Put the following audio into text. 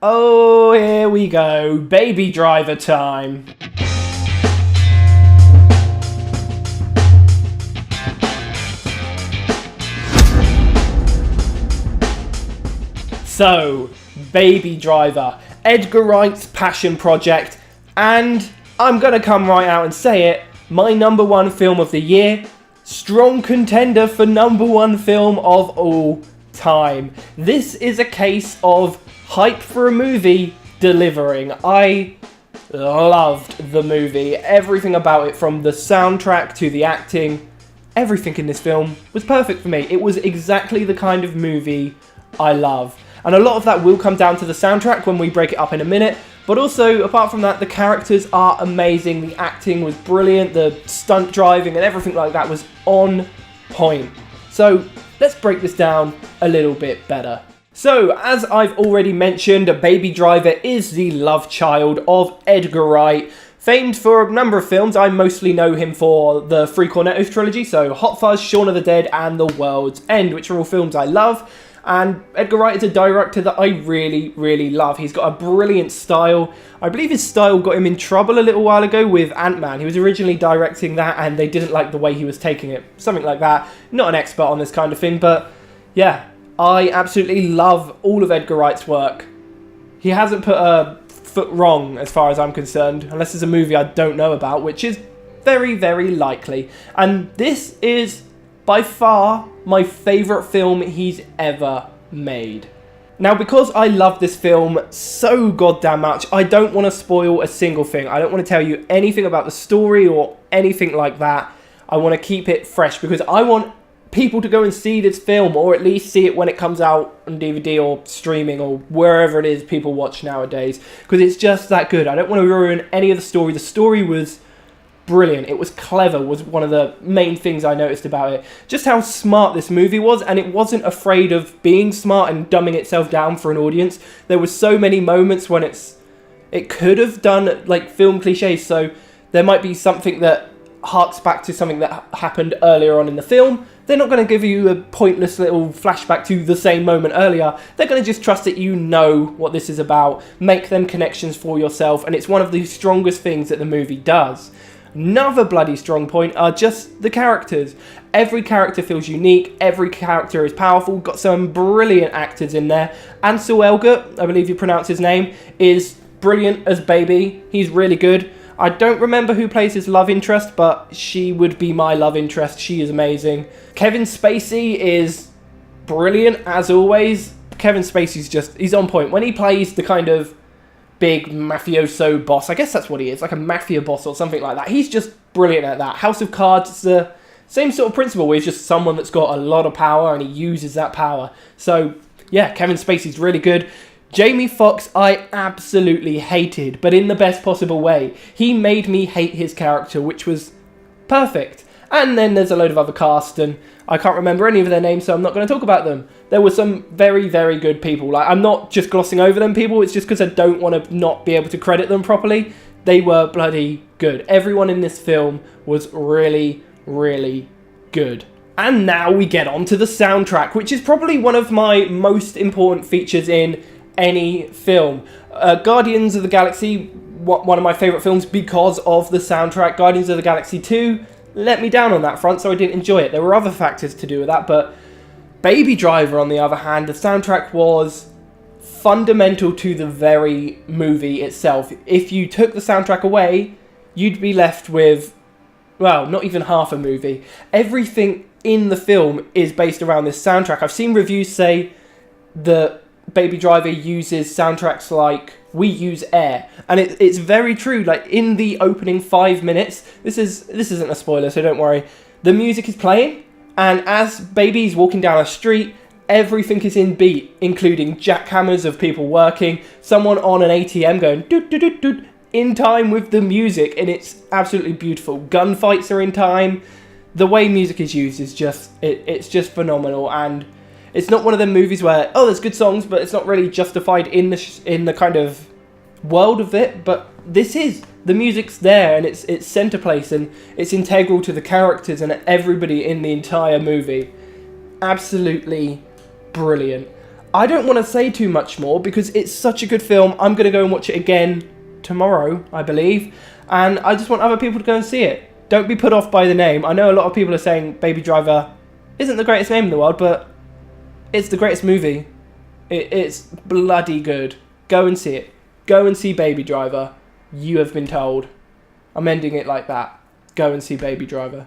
Oh, here we go. Baby Driver time. So, Baby Driver, Edgar Wright's passion project, and I'm gonna come right out and say it, my number one film of the year, strong contender for number one film of all time. This is a case of hype for a movie delivering. I loved the movie. Everything about it, from the soundtrack to the acting, everything in this film was perfect for me. It was exactly the kind of movie I love. And a lot of that will come down to the soundtrack when we break it up in a minute. But also, apart from that, the characters are amazing. The acting was brilliant. The stunt driving and everything like that was on point. So let's break this down a little bit better. So, as I've already mentioned, Baby Driver is the love child of Edgar Wright. Famed for a number of films, I mostly know him for the Three Cornettos trilogy, so Hot Fuzz, Shaun of the Dead, and The World's End, which are all films I love. And Edgar Wright is a director that I really, really love. He's got a brilliant style. I believe his style got him in trouble a little while ago with Ant-Man. He was originally directing that and they didn't like the way he was taking it. Something like that. Not an expert on this kind of thing, but yeah. I absolutely love all of Edgar Wright's work. He hasn't put a foot wrong as far as I'm concerned, unless it's a movie I don't know about, which is very, very likely. And this is by far my favourite film he's ever made. Now, because I love this film so goddamn much, I don't want to spoil a single thing. I don't want to tell you anything about the story or anything like that. I want to keep it fresh because I want people to go and see this film, or at least see it when it comes out on DVD or streaming or wherever it is people watch nowadays, because it's just that good. I don't want to ruin any of the story. The story was brilliant. It was clever, was one of the main things I noticed about it. Just how smart this movie was, and it wasn't afraid of being smart and dumbing itself down for an audience. There were so many moments when it could have done like film cliches, so there might be something that harks back to something that happened earlier on in the film. They're not going to give you a pointless little flashback to the same moment earlier. They're going to just trust that you know what this is about, make them connections for yourself, and it's one of the strongest things that the movie does. Another bloody strong point are just the characters. Every character feels unique, every character is powerful, got some brilliant actors in there. Ansel Elgort, I believe you pronounce his name, is brilliant as Baby. He's really good. I don't remember who plays his love interest, but she would be my love interest. She is amazing. Kevin Spacey is brilliant, as always. Kevin Spacey's he's on point. When he plays the kind of big mafioso boss, I guess that's what he is, like a mafia boss or something like that, he's just brilliant at that. House of Cards is the same sort of principle, where he's just someone that's got a lot of power and he uses that power. So, yeah, Kevin Spacey's really good. Jamie Foxx, I absolutely hated, but in the best possible way. He made me hate his character, which was perfect. And then there's a load of other cast, and I can't remember any of their names, so I'm not going to talk about them. There were some very, very good people. Like, I'm not just glossing over them people, it's just because I don't want to not be able to credit them properly. They were bloody good. Everyone in this film was really, really good. And now we get on to the soundtrack, which is probably one of my most important features in any film. Guardians of the Galaxy, one of my favourite films because of the soundtrack. Guardians of the Galaxy 2 let me down on that front, so I didn't enjoy it. There were other factors to do with that, but Baby Driver, on the other hand, the soundtrack was fundamental to the very movie itself. If you took the soundtrack away, you'd be left with, well, not even half a movie. Everything in the film is based around this soundtrack. I've seen reviews say that Baby Driver uses soundtracks like We Use Air, and it's very true. Like, in the opening 5 minutes, this isn't a spoiler, so don't worry, the music is playing, and as Baby's walking down a street, everything is in beat, including jackhammers of people working, someone on an ATM going doot doot doot doot in time with the music, and it's absolutely beautiful. Gunfights are in time. The way music is used is it's just phenomenal, and it's not one of them movies where, oh, there's good songs, but it's not really justified in the kind of world of it. But this is. The music's there, and it's centre place, and it's integral to the characters and everybody in the entire movie. Absolutely brilliant. I don't want to say too much more because it's such a good film. I'm going to go and watch it again tomorrow, I believe. And I just want other people to go and see it. Don't be put off by the name. I know a lot of people are saying Baby Driver isn't the greatest name in the world, but it's the greatest movie. It's bloody good. Go and see it. Go and see Baby Driver. You have been told. I'm ending it like that. Go and see Baby Driver.